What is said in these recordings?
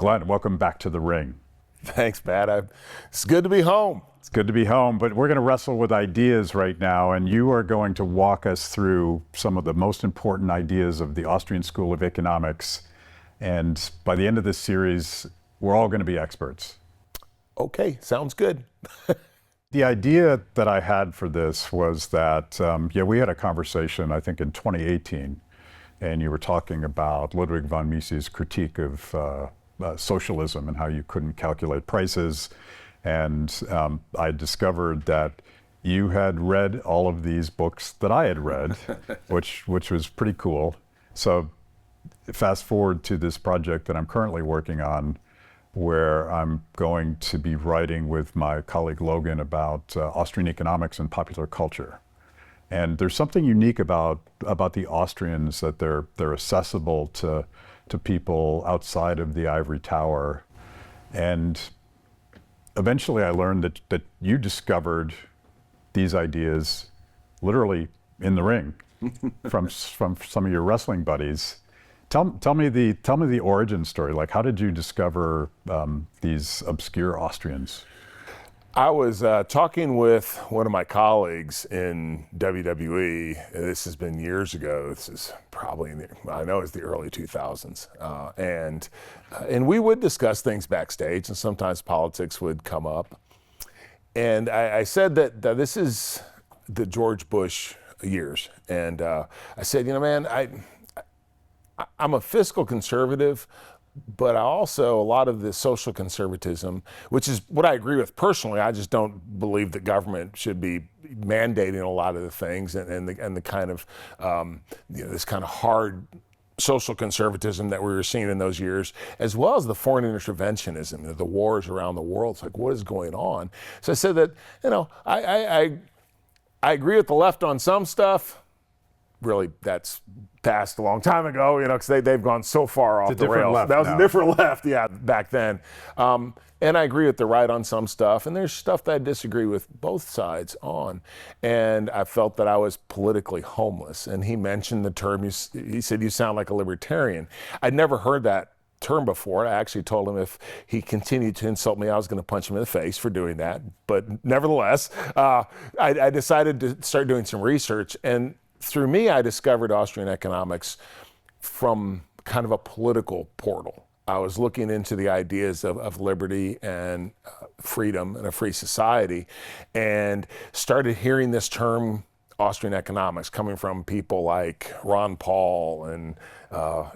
Glenn, welcome back to the ring. Thanks, Matt. It's good to be home. It's good to be home, but we're going to wrestle with ideas right now, and you are going to walk us through some of the most important ideas of the Austrian School of Economics. And by the end of this series, we're all going to be experts. Okay, sounds good. The idea that I had for this was that, we had a conversation, I think in 2018, and you were talking about Ludwig von Mises' critique of socialism and how you couldn't calculate prices. And I discovered that you had read all of these books that I had read, which was pretty cool. So fast forward to this project that I'm currently working on, where I'm going to be writing with my colleague Logan about Austrian economics and popular culture. And there's something unique about the Austrians, that they're accessible to people outside of the ivory tower. And eventually I learned that you discovered these ideas literally in the ring from some of your wrestling buddies. Tell me the origin story. Like, how did you discover these obscure Austrians? I was talking with one of my colleagues in WWE. This has been years ago. This is probably I know it's the early 2000s, and we would discuss things backstage, and sometimes politics would come up. And I said that this is the George Bush years, and I said, man, I'm a fiscal conservative, but I also, a lot of the social conservatism, which is what I agree with personally. I just don't believe that government should be mandating a lot of the things and the kind of this kind of hard social conservatism that we were seeing in those years, as well as the foreign interventionism, the wars around the world. It's like, what is going on? So I said that, I agree with the left on some stuff. Really, that's passed a long time ago, because they've gone so far off the rails. That was a different left, back then. And I agree with the right on some stuff, and there's stuff that I disagree with both sides on. And I felt that I was politically homeless. And he mentioned the term, he said, "You sound like a libertarian." I'd never heard that term before. I actually told him if he continued to insult me, I was going to punch him in the face for doing that. But nevertheless, I decided to start doing some research, and through me, I discovered Austrian economics from kind of a political portal. I was looking into the ideas of liberty and freedom and a free society, and started hearing this term Austrian economics coming from people like Ron Paul, and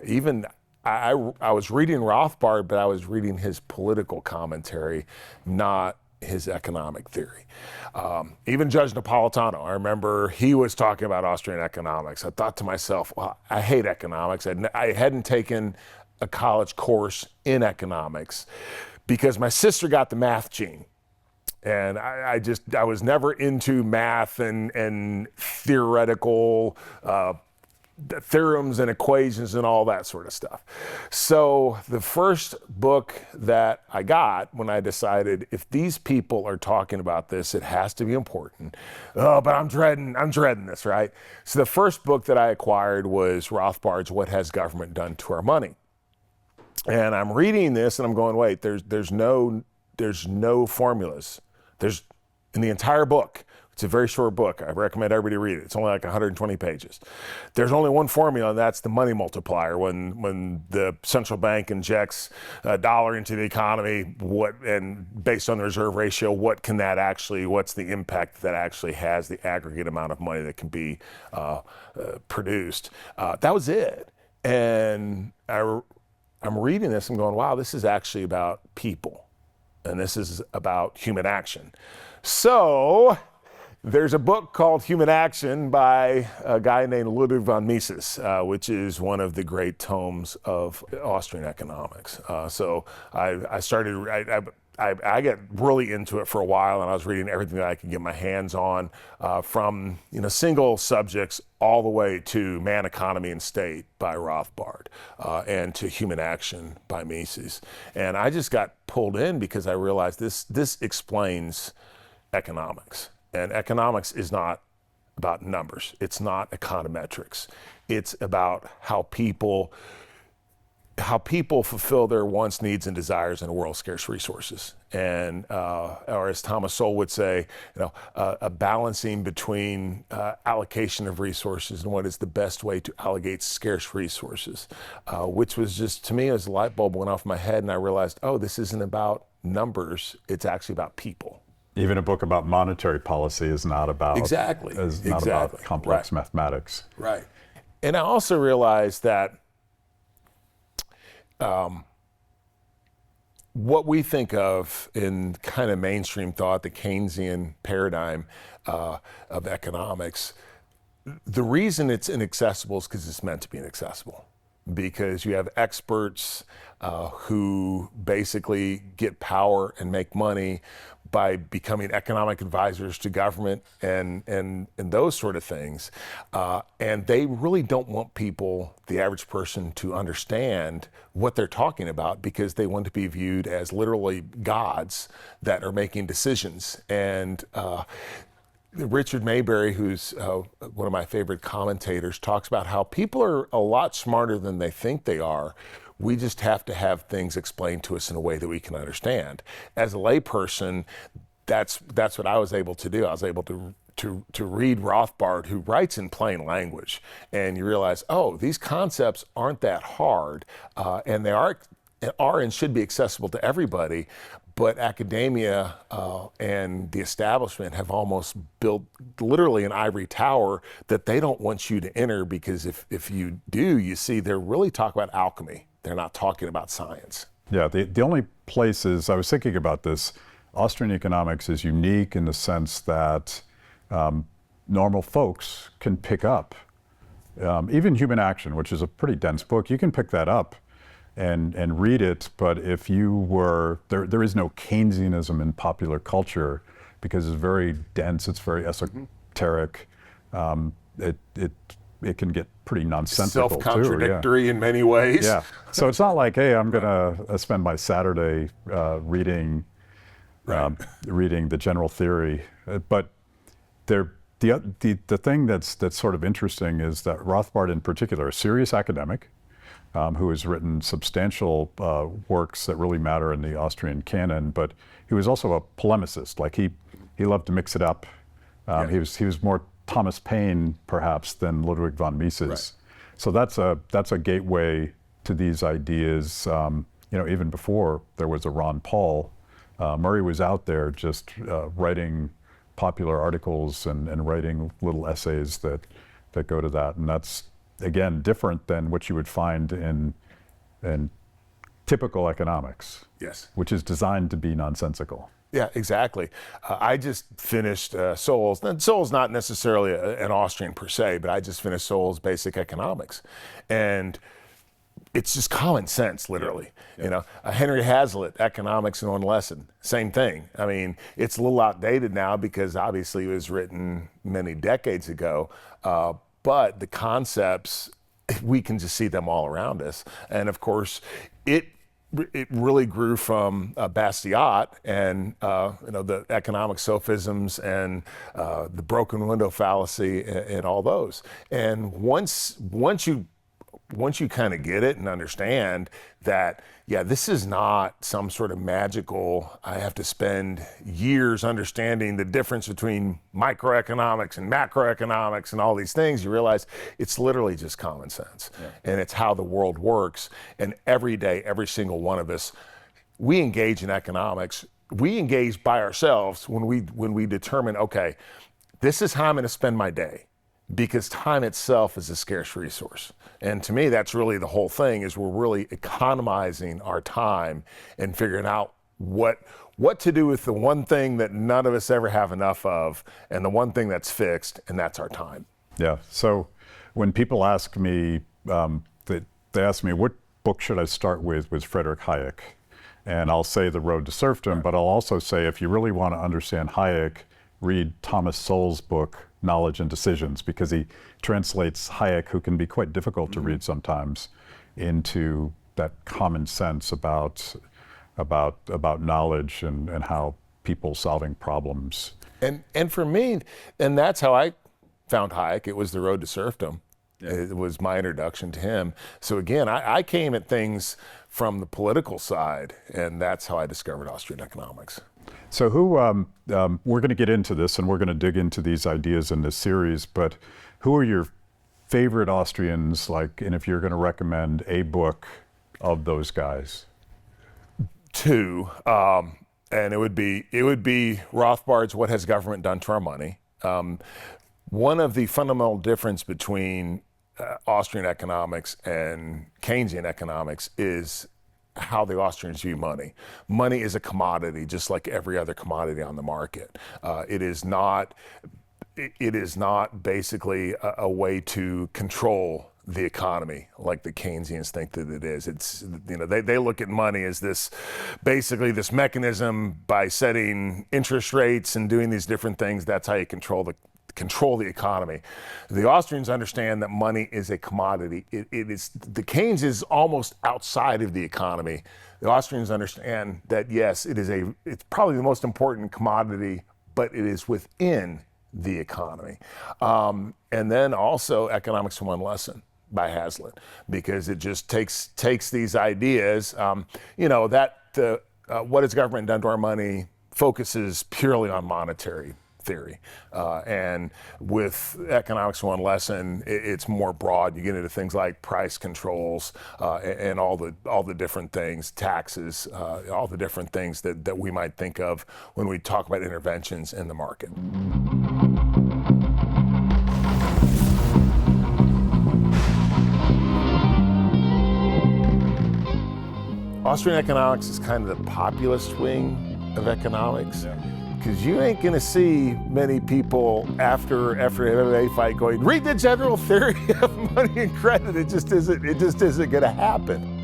even I was reading Rothbard, but I was reading his political commentary, not his economic theory. Even Judge Napolitano, I remember he was talking about Austrian economics. I thought to myself, well, I hate economics. I hadn't taken a college course in economics because my sister got the math gene. And I was never into math and theoretical theorems and equations and all that sort of stuff. So the first book that I got, when I decided if these people are talking about this, it has to be important. Oh, but I'm dreading this, right? So the first book that I acquired was Rothbard's "What Has Government Done to Our Money?" And I'm reading this and I'm going, wait, there's no formulas. There's in the entire book. It's a very short book. I recommend everybody read it. It's only like 120 pages. There's only one formula, and that's the money multiplier. When the central bank injects a dollar into the economy, and based on the reserve ratio, what's the impact that actually has, the aggregate amount of money that can be produced. That was it. And I'm reading this and going, wow, this is actually about people, and this is about human action. So there's a book called Human Action by a guy named Ludwig von Mises, which is one of the great tomes of Austrian economics. So I got really into it for a while, and I was reading everything that I could get my hands on, from single subjects all the way to Man, Economy, and State by Rothbard, and to Human Action by Mises. And I just got pulled in because I realized this explains economics. And economics is not about numbers. It's not econometrics. It's about how people how people fulfill their wants, needs, and desires in a world of scarce resources. And, or as Thomas Sowell would say, a balancing between allocation of resources and what is the best way to allocate scarce resources, which was just, to me, as a light bulb went off my head and I realized, oh, this isn't about numbers, it's actually about people. Even a book about monetary policy is not about about complex mathematics. Right. And I also realized that what we think of in kind of mainstream thought, the Keynesian paradigm of economics, the reason it's inaccessible is because it's meant to be inaccessible. Because you have experts who basically get power and make money by becoming economic advisors to government and those sort of things. And they really don't want people, the average person, to understand what they're talking about because they want to be viewed as literally gods that are making decisions. And Richard Maybury, who's one of my favorite commentators, talks about how people are a lot smarter than they think they are. We just have to have things explained to us in a way that we can understand. As a layperson, that's what I was able to do. I was able to read Rothbard, who writes in plain language, and you realize, oh, these concepts aren't that hard, and they are and should be accessible to everybody. But academia and the establishment have almost built literally an ivory tower that they don't want you to enter, because if you do, you see they're really talking about alchemy. They're not talking about science. Yeah, the only places, I was thinking about this, Austrian economics is unique in the sense that normal folks can pick up, even Human Action, which is a pretty dense book, you can pick that up and read it, but if you were, there is no Keynesianism in popular culture because it's very dense, it's very esoteric, it can get pretty nonsensical self-contradictory in many ways. Yeah, so it's not like, hey, I'm gonna spend my Saturday reading the general theory, but the thing that's sort of interesting is that Rothbard in particular, a serious academic, who has written substantial works that really matter in the Austrian canon, but he was also a polemicist. Like he loved to mix it up. He was more Thomas Paine perhaps than Ludwig von Mises. Right. So that's a gateway to these ideas. Even before there was a Ron Paul, Murray was out there just writing popular articles and writing little essays that go to that, and that's again different than what you would find in typical economics. Yes. Which is designed to be nonsensical. Yeah, exactly. I just finished Sowell's. And Sowell's not necessarily an Austrian per se, but I just finished Sowell's Basic Economics, and it's just common sense, literally. Yeah. Henry Hazlitt, Economics in One Lesson, same thing. I mean, it's a little outdated now because obviously it was written many decades ago, but the concepts, we can just see them all around us. And of course, it really grew from Bastiat and the economic sophisms and the broken window fallacy and all those. And once you kind of get it and understand that, yeah, this is not some sort of magical, I have to spend years understanding the difference between microeconomics and macroeconomics and all these things, you realize it's literally just common sense. Yeah. And it's how the world works. And every day, every single one of us, we engage in economics. We engage by ourselves when we determine, okay, this is how I'm going to spend my day. Because time itself is a scarce resource. And to me, that's really the whole thing, is we're really economizing our time and figuring out what to do with the one thing that none of us ever have enough of, and the one thing that's fixed, and that's our time. Yeah, so when people ask me, they ask me, what book should I start with Friedrich Hayek? And I'll say The Road to Serfdom, but I'll also say, if you really want to understand Hayek, read Thomas Sowell's book, Knowledge and Decisions, because he translates Hayek, who can be quite difficult to read sometimes, into that common sense about knowledge and how people solving problems. And for me, and that's how I found Hayek. It was The Road to Serfdom. It was my introduction to him. So again, I came at things from the political side, and that's how I discovered Austrian economics. So we're going to get into this, and we're going to dig into these ideas in this series, but who are your favorite Austrians, and if you're going to recommend a book of those guys? Two, and it would be Rothbard's "What Has Government Done to Our Money?" One of the fundamental difference between Austrian economics and Keynesian economics is how the Austrians view money. Money is a commodity, just like every other commodity on the market. It is not basically a way to control the economy like the Keynesians think that it is. It's, they look at money as this mechanism by setting interest rates and doing these different things. That's how you control the economy. The Austrians understand that money is a commodity. The Keynes is almost outside of the economy. The Austrians understand that yes, it's probably the most important commodity, but it is within the economy. And then also Economics in One Lesson by Hazlitt, because it just takes these ideas, what has government done to our money focuses purely on monetary theory. And with Economics One Lesson, it's more broad. You get into things like price controls and all the different things, taxes, all the different things that we might think of when we talk about interventions in the market. Austrian economics is kind of the populist wing of economics. Because you ain't going to see many people after an MMA fight going, read the general theory of money and credit. It just isn't going to happen.